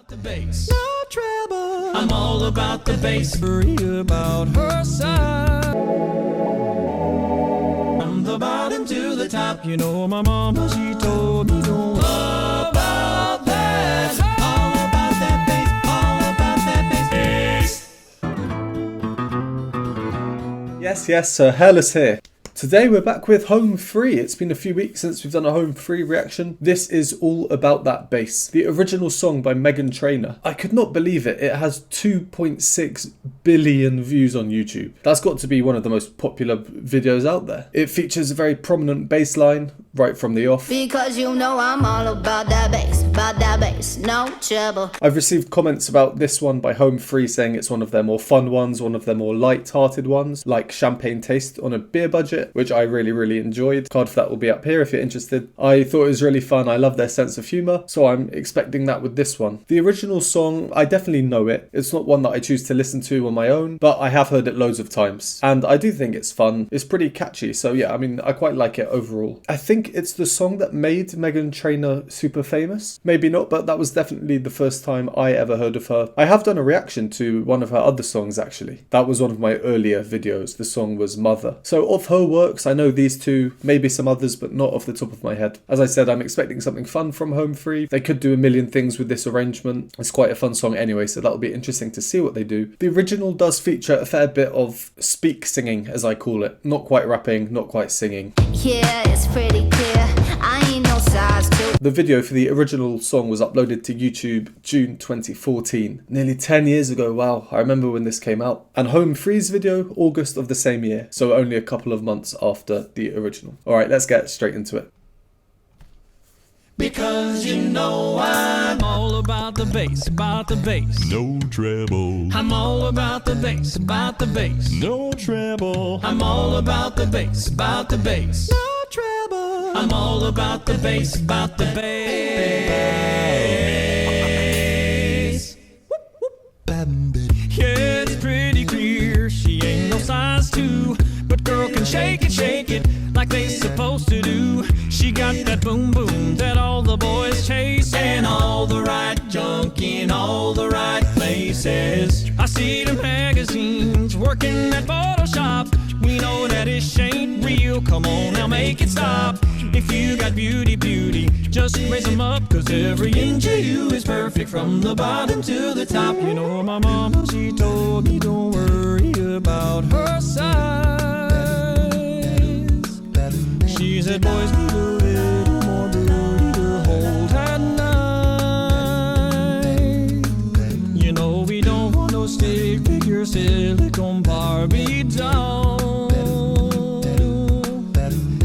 the bass. No trouble. I'm all about the bass. Worry about her side. From the bottom to the top. You know my mama, she told me don't worry about that. All about that bass. All about that bass. Yes, Hairless here. Today we're back with Home Free. It's been a few weeks since we've done a Home Free reaction. This is all about that bass. The original song by Meghan Trainor. I could not believe it. It has 2.6 billion views on YouTube. That's got to be one of the most popular videos out there. It features a very prominent bass line right from the off. Because you know I'm all about that bass, no trouble. I've received comments about this one by Home Free saying it's one of their more fun ones, one of their more light-hearted ones, like Champagne Taste on a beer budget, which I really enjoyed. Card for that will be up here if you're interested. I thought it was really fun. I love their sense of humour, so I'm expecting that with this one. The original song, I definitely know it. It's not one that I choose to listen to on my own, but I have heard it loads of times, and I do think it's fun. It's pretty catchy, so yeah, I mean, I quite like it overall. I think it's the song that made Meghan Trainor super famous. Maybe not, but that was definitely the first time I ever heard of her. I have done a reaction to one of her other songs, actually. That was one of my earlier videos. The song was Mother. So of her works, I know these two, maybe some others, but not off the top of my head. As I said, I'm expecting something fun from Home Free. They could do a million things with this arrangement. It's quite a fun song anyway, so that'll be interesting to see what they do. The original does feature a fair bit of speak singing, as I call it. Not quite rapping, not quite singing. Yeah, it's pretty clear. I ain't no size 2. The video for the original song was uploaded to YouTube June 2014. Nearly 10 years ago, wow, I remember when this came out. And Home Free's video, August of the same year, so only a couple of months after the original. Alright, let's get straight into it. Because you know I'm all about the bass, No treble. I'm all about the bass, No treble. I'm all about the bass, No treble. I'm all about the bass, Yeah, it's pretty clear she ain't no size 2, but girl can shake it like they supposed to do. She got that boom boom that all the boys chase, and all the right junk in all the right places. I see the magazines working at Photoshop. We know that it ain't real. Come on now, make it stop. If you got beauty, just raise them up, cause every inch of you is perfect from the bottom to the top. You know my mama, she told me don't worry about her size. She said boys need a little more booty to hold at night. You know we don't want no stick figure silicone Barbie doll.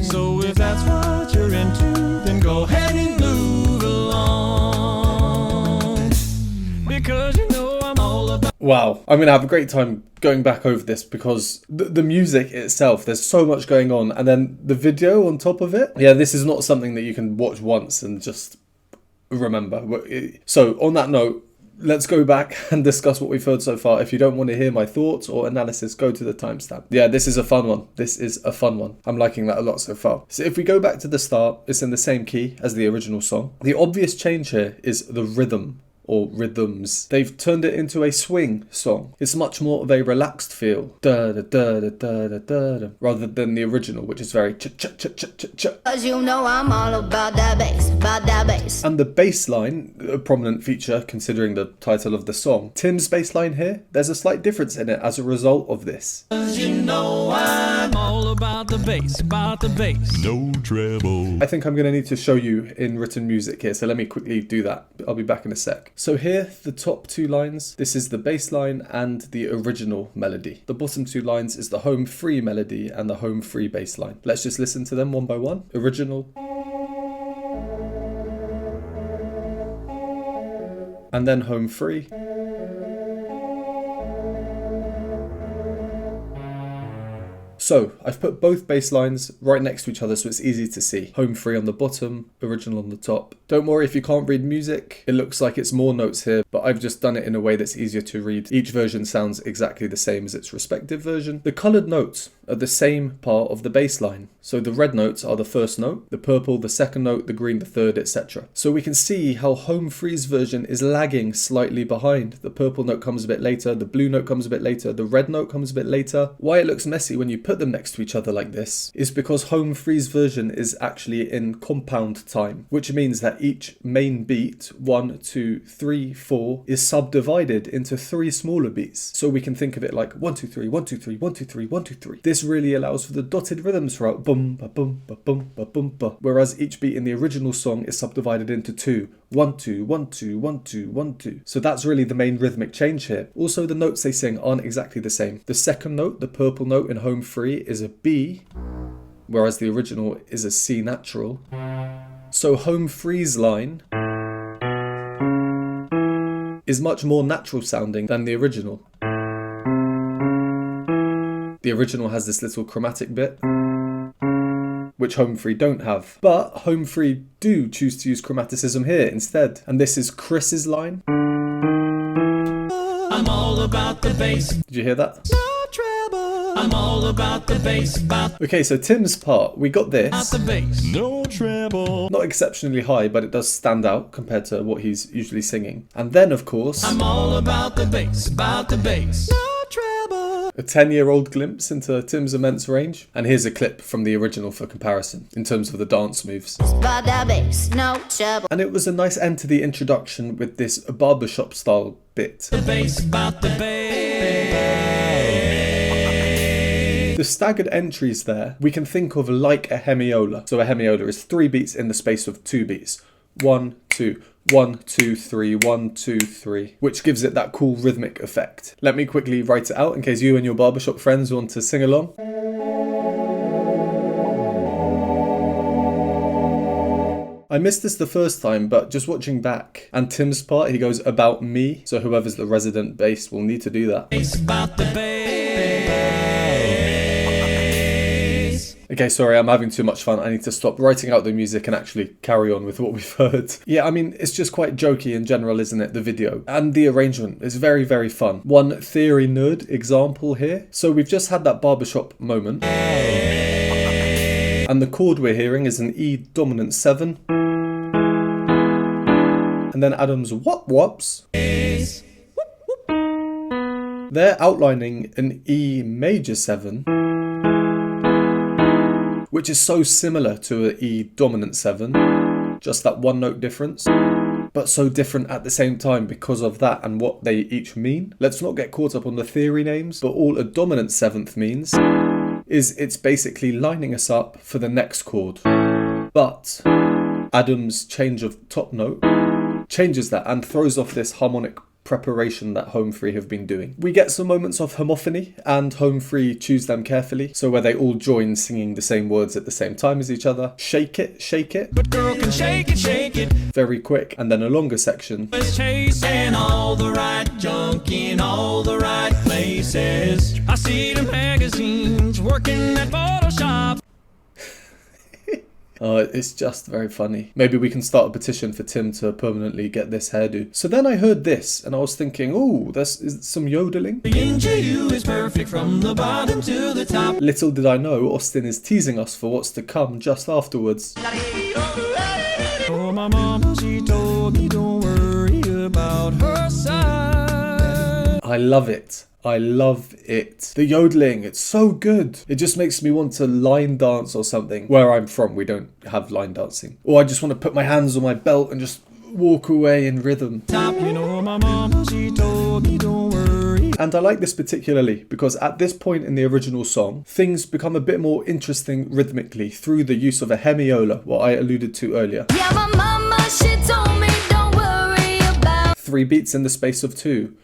So if that's what you're into, then go ahead and move along. Because you know I'm all about... Wow, I'm going to have a great time going back over this because the music itself, there's so much going on, and then the video on top of it. Yeah, this is not something that you can watch once and just remember. So on that note, let's go back and discuss what we've heard so far. If you don't want to hear my thoughts or analysis, go to the timestamp. Yeah, this is a fun one. I'm liking that a lot so far. So if we go back to the start, it's in the same key as the original song. The obvious change here is the rhythm, or rhythms. They've turned it into a swing song. It's much more of a relaxed feel, rather than the original, which is very ch-ch-ch-ch-ch-ch. Cause you know I'm all about that bass. And the bass line, a prominent feature considering the title of the song. Tim's bass line here, there's a slight difference in it as a result of this. Cause you know I'm all about the bass, No treble. I think I'm going to need to show you in written music here, so let me quickly do that. I'll be back in a sec. So here, the top 2 lines, this is the bass line and the original melody. The bottom 2 lines is the Home Free melody and the Home Free bass line. Let's just listen to them one by one. Original. And then Home Free. So I've put both bass lines right next to each other so it's easy to see. Home Free on the bottom, original on the top. Don't worry if you can't read music. It looks like it's more notes here, but I've just done it in a way that's easier to read. Each version sounds exactly the same as its respective version. The coloured notes are the same part of the bass line. So the red notes are the first note, the purple the second note, the green the third, etc. So we can see how Home Free's version is lagging slightly behind. The purple note comes a bit later, the blue note comes a bit later, the red note comes a bit later. Why it looks messy when you put them next to each other like this is because Home Free's version is actually in compound time, which means that each main beat, 1, 2, 3, 4, is subdivided into 3 smaller beats. So we can think of it like 1, 2, 3, 1, 2, 3, 1, 2, 3, 1, 2, 3. This really allows for the dotted rhythms throughout boom, ba boom, ba boom, ba boom, ba. Whereas each beat in the original song is subdivided into 2. 1, 2, 1, 2, 1, 2, 1, 2. So that's really the main rhythmic change here. Also, the notes they sing aren't exactly the same. The second note, the purple note in Home Free, is a B, whereas the original is a C natural. So Home Free's line is much more natural sounding than the original. The original has this little chromatic bit, which Home Free don't have. But Home Free do choose to use chromaticism here instead. And this is Chris's line. I'm all about the bass. Did you hear that? No trouble. I'm all about the bass. About Okay, so Tim's part, we got this. the bass. No treble. Not exceptionally high, but it does stand out compared to what he's usually singing. And then, of course, I'm all about the bass. About the bass. No trouble. a 10-year-old glimpse into Tim's immense range. And here's a clip from the original for comparison, in terms of the dance moves. About that bass, no trouble. And it was a nice end to the introduction with this barbershop style bit. The bass. About the bass. The staggered entries there, we can think of like a hemiola. So a hemiola is 3 beats in the space of 2 beats. 1, 2, 1, 2, 3, 1, 2, 3, which gives it that cool rhythmic effect. Let me quickly write it out in case you and your barbershop friends want to sing along. I missed this the first time, but just watching back, and Tim's part, he goes about me, so whoever's the resident bass will need to do that. Bass. About the bass. Okay, sorry, I'm having too much fun. I need to stop writing out the music and actually carry on with what we've heard. Yeah, I mean, it's just quite jokey in general, isn't it, the video? And the arrangement is very, very fun. One theory nerd example here. So we've just had that barbershop moment. And the chord we're hearing is an E dominant 7. And then Adam's whops. They're outlining an E major 7. Which is so similar to an E dominant 7, just that one note difference, but so different at the same time because of that and what they each mean. Let's not get caught up on the theory names, but all a dominant 7th means is it's basically lining us up for the next chord. But Adam's change of top note changes that and throws off this harmonic preparation that Home Free have been doing. We get some moments of homophony, and Home Free choose them carefully, so where they all join singing the same words at the same time as each other. Shake it, But girl can shake it. very quick, and then a longer section. Let's chasing all the right junk in all the right places. I see the magazines working at Photoshop. It's just very funny. Maybe we can start a petition for Tim to permanently get this hairdo. So then I heard this, and I was thinking, oh, is some yodeling? The interview is perfect from the bottom to the top. Little did I know, Austin is teasing us for what's to come just afterwards. Oh, my mama, she told me don't worry about her side. I love it. I love it. The yodeling, it's so good. It just makes me want to line dance or something. Where I'm from, we don't have line dancing. Or I just want to put my hands on my belt and just walk away in rhythm. Top, you know, my mama, she told me don't worry. And I like this particularly because at this point in the original song, things become a bit more interesting rhythmically through the use of a hemiola, what I alluded to earlier. Yeah, my mama, she told me don't worry about. 3 beats in the space of 2.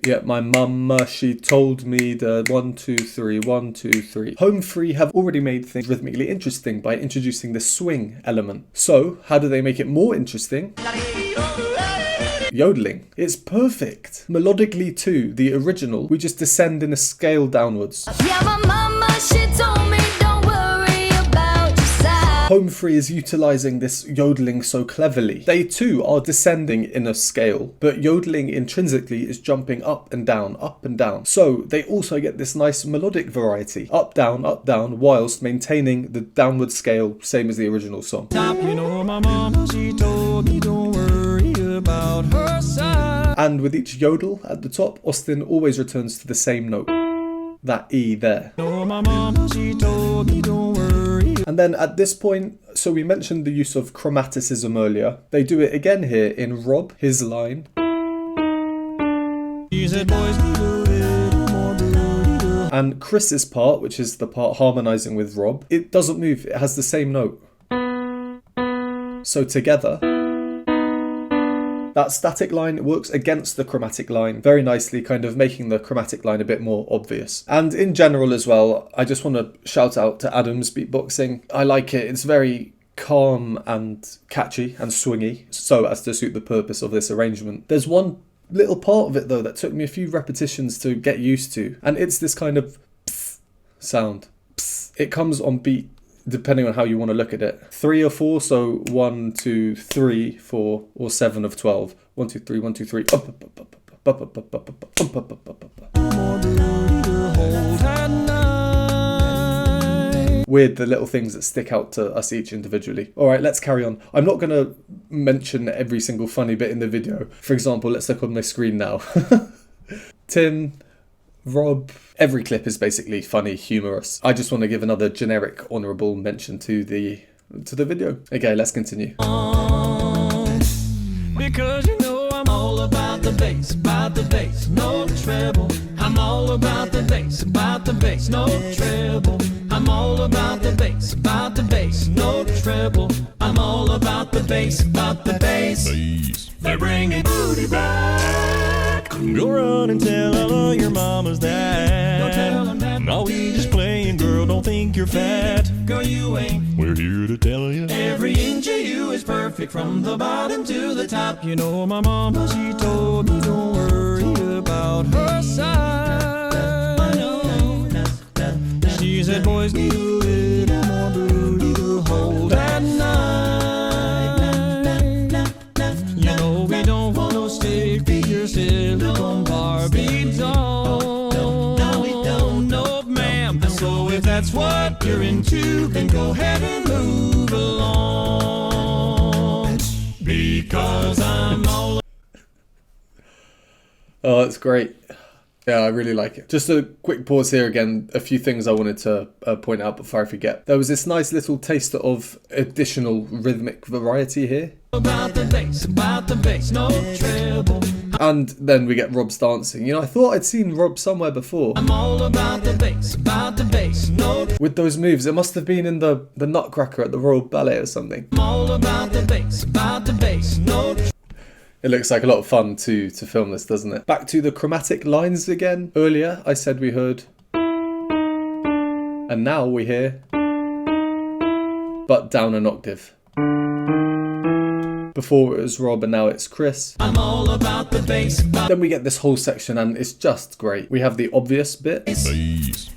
Yeah, my mama, she told me the 1, 2, 3, 1, 2, 3. Home Free have already made things rhythmically interesting by introducing the swing element. So, how do they make it more interesting? Yodeling. It's perfect. Melodically too, the original, we just descend in a scale downwards. Yeah, my mama, she told me don't worry about your side. Home free is utilising this yodeling so cleverly. They too are descending in a scale, but yodeling intrinsically is jumping up and down, so they also get this nice melodic variety, up, down, whilst maintaining the downward scale, same as the original song. You know my mama, she told me don't worry about her side. And with each yodel at the top, Austen always returns to the same note, that E there. You know my mama, she told me don't worry. And then at this point, so we mentioned the use of chromaticism earlier. They do it again here in Rob, his line. She said, boys need a little more booty. And Chris's part, which is the part harmonising with Rob, it doesn't move, it has the same note. So together, that static line works against the chromatic line very nicely, kind of making the chromatic line a bit more obvious. And in general as well, I just want to shout out to Adam's beatboxing. I like it, it's very calm and catchy and swingy, so as to suit the purpose of this arrangement. There's one little part of it though that took me a few repetitions to get used to, and it's this kind of pss sound. Pss. It comes on beat depending on how you want to look at it. 3 or 4, so 1, 2, 3, 4, or 7 of 12. 1, 2, 3, 1, 2, 3. Weird, the little things that stick out to us each individually. Alright, let's carry on. I'm not going to mention every single funny bit in the video. For example, let's look on my screen now. Tim, Rob, every clip is basically funny, humorous. I just want to give another generic honourable mention to the video. Okay, let's continue. Because you know I'm all about the bass, no treble. I'm all about the bass, no treble. I'm all about the bass, no treble. I'm all about the bass, They're bringing booty back. Go run and tell all of your mamas that. Don't tell them that. No, we just playing, girl, don't think you're fat. Girl, you ain't. We're here to tell you. Every inch of you is perfect from the bottom to the top. You know my mama, she told me don't worry about her side. I know. She said boys need a little more booty to hold at night. You know we don't want no stick figure silicone Barbie doll. No, we don't. No, ma'am. So if that's what you're into, then go ahead and move along. Because I'm all. Oh, that's great. Yeah, I really like it. Just a quick pause here again. A few things I wanted to point out before I forget. There was this nice little taster of additional rhythmic variety here. About the bass, no treble. And then we get Rob's dancing. You know, I thought I'd seen Rob somewhere before. I'm all about the bass, no. With those moves, it must have been in the Nutcracker at the Royal Ballet or something. I'm all about the bass, no. It looks like a lot of fun to film this, doesn't it? Back to the chromatic lines again. Earlier, I said we heard, and now we hear, but down an octave. Before it was Rob and now it's Chris. I'm all about the bass. Then we get this whole section and it's just great. We have the obvious bit.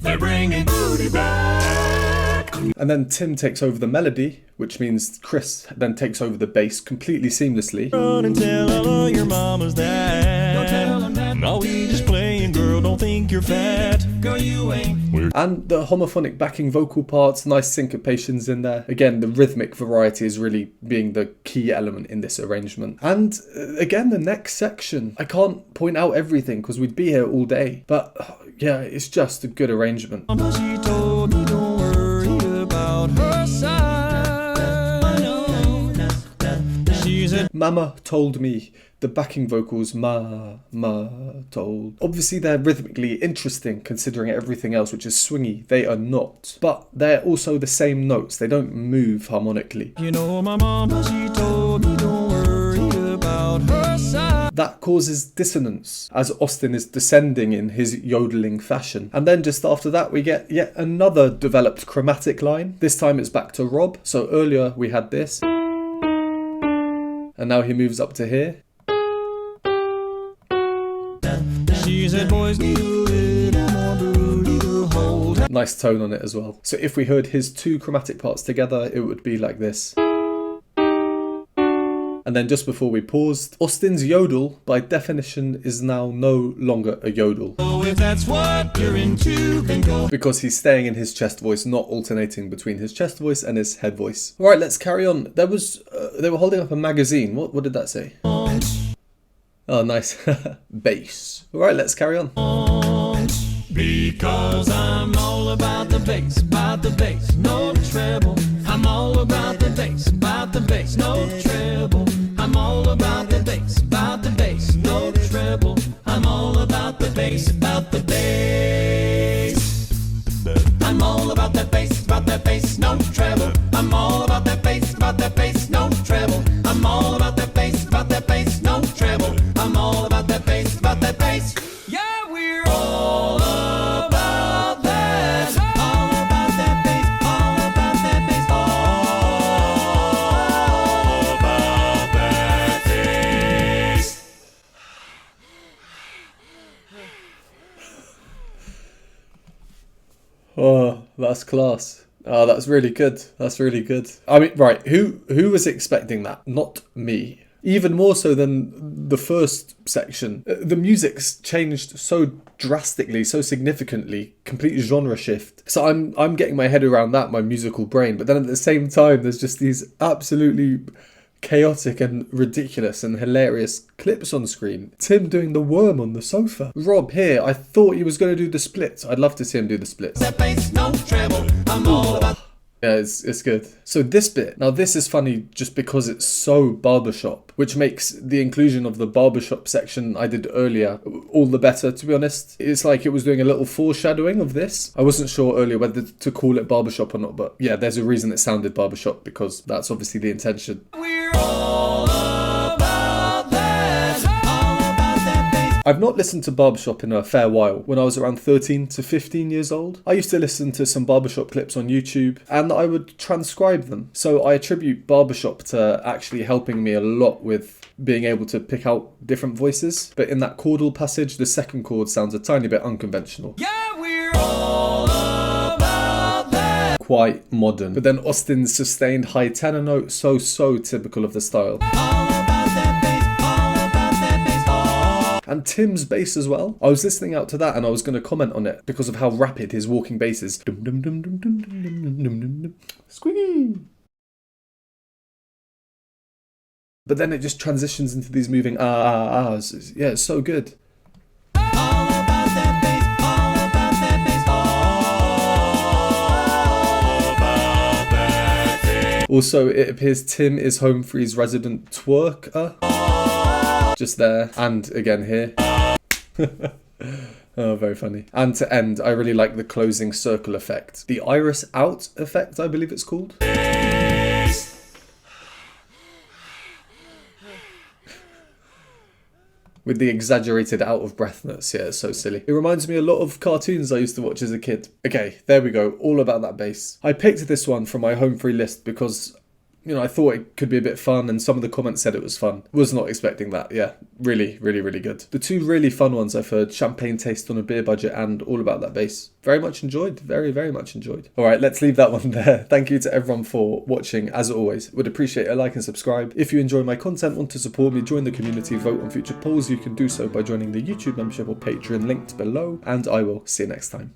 They're bringing booty back. And then Tim takes over the melody, which means Chris then takes over the bass completely seamlessly. Run and tell all of your mamas that. Don't tell them that. No, we just playing, girl, don't think you're fat. Girl, you ain't. And the homophonic backing vocal parts, nice syncopations in there. Again, the rhythmic variety is really being the key element in this arrangement. And again, the next section. I can't point out everything because we'd be here all day. But yeah, it's just a good arrangement. She told me don't worry about her side. I know. She said Mama told me. The backing vocals, ma told. Obviously they're rhythmically interesting considering everything else which is swingy. They are not. But they're also the same notes. They don't move harmonically. you know my mama, she told me don't worry about her side. That causes dissonance as Austen is descending in his yodeling fashion. And then just after that we get yet another developed chromatic line. This time it's back to Rob. So earlier we had this. And now he moves up to here. She said boys need a little more booty to hold. Nice tone on it as well. So if we heard his two chromatic parts together, it would be like this. And then just before we paused, Austin's yodel, by definition, is now no longer a yodel. Oh, if that's what you're into, then go. Because he's staying in his chest voice, not alternating between his chest voice and his head voice. Alright, let's carry on. There was, they were holding up a magazine. What did that say? Oh, nice. Bass. Alright, let's carry on. Because I'm all about the bass, no treble. I'm all about the bass, no treble. I'm all about the bass, no treble. I'm all about the bass, I'm all about that bass, no treble. I'm all about that bass, no treble. I'm all about that bass, no treble. I'm all about that bass. Yeah, we're all about that. All about that bass, all about that bass, all about that bass. Oh, that's class. Oh, that's really good. That's really good. I mean, right, who was expecting that? Not me. Even more so than the first section. The music's changed so drastically, so significantly, complete genre shift. So I'm getting my head around that, my musical brain. But then at the same time, there's just these absolutely chaotic and ridiculous and hilarious clips on screen. Tim doing the worm on the sofa. Rob here, I thought he was going to do the splits. I'd love to see him do the splits. That bass, no treble. I'm all about. Yeah, it's good. So this bit, now this is funny just because it's so barbershop, which makes the inclusion of the barbershop section I did earlier all the better, to be honest. It's like it was doing a little foreshadowing of this. I wasn't sure earlier whether to call it barbershop or not, but yeah, there's a reason it sounded barbershop because that's obviously the intention. We're all about that. All about that bass. I've not listened to barbershop in a fair while. When I was around 13 to 15 years old, I used to listen to some barbershop clips on YouTube and I would transcribe them. So I attribute barbershop to actually helping me a lot with being able to pick out different voices. But in that chordal passage, the second chord sounds a tiny bit unconventional. Yeah, we're all about that. Quite modern. But then Austin's sustained high tenor note, so typical of the style. All about that bass, all about that bass, all. And Tim's bass as well. I was listening out to that and I was going to comment on it because of how rapid his walking bass is. Dum dum dum dum dum dum dum dum dum dum. Squeaky. But then it just transitions into these moving ahs. Yeah, it's so good. All about that bass, all about that bass, all about that bass. Also, it appears Tim is Humphrey's resident twerker. Just there. And again here. Oh, very funny. And to end, I really like the closing circle effect. The iris out effect, I believe it's called. With the exaggerated out of breathness. Yeah, it's so silly. It reminds me a lot of cartoons I used to watch as a kid. Okay, there we go. All about that bass. I picked this one from my home free list because, you know, I thought it could be a bit fun and some of the comments said it was fun. Was not expecting that. Yeah, really good. The two really fun ones I've heard, Champagne Taste on a Beer Budget and All About That Bass. Very much enjoyed. Very much enjoyed. All right, let's leave that one there. Thank you to everyone for watching. As always, would appreciate a like and subscribe. If you enjoy my content, want to support me, join the community, vote on future polls, you can do so by joining the YouTube membership or Patreon linked below. And I will see you next time.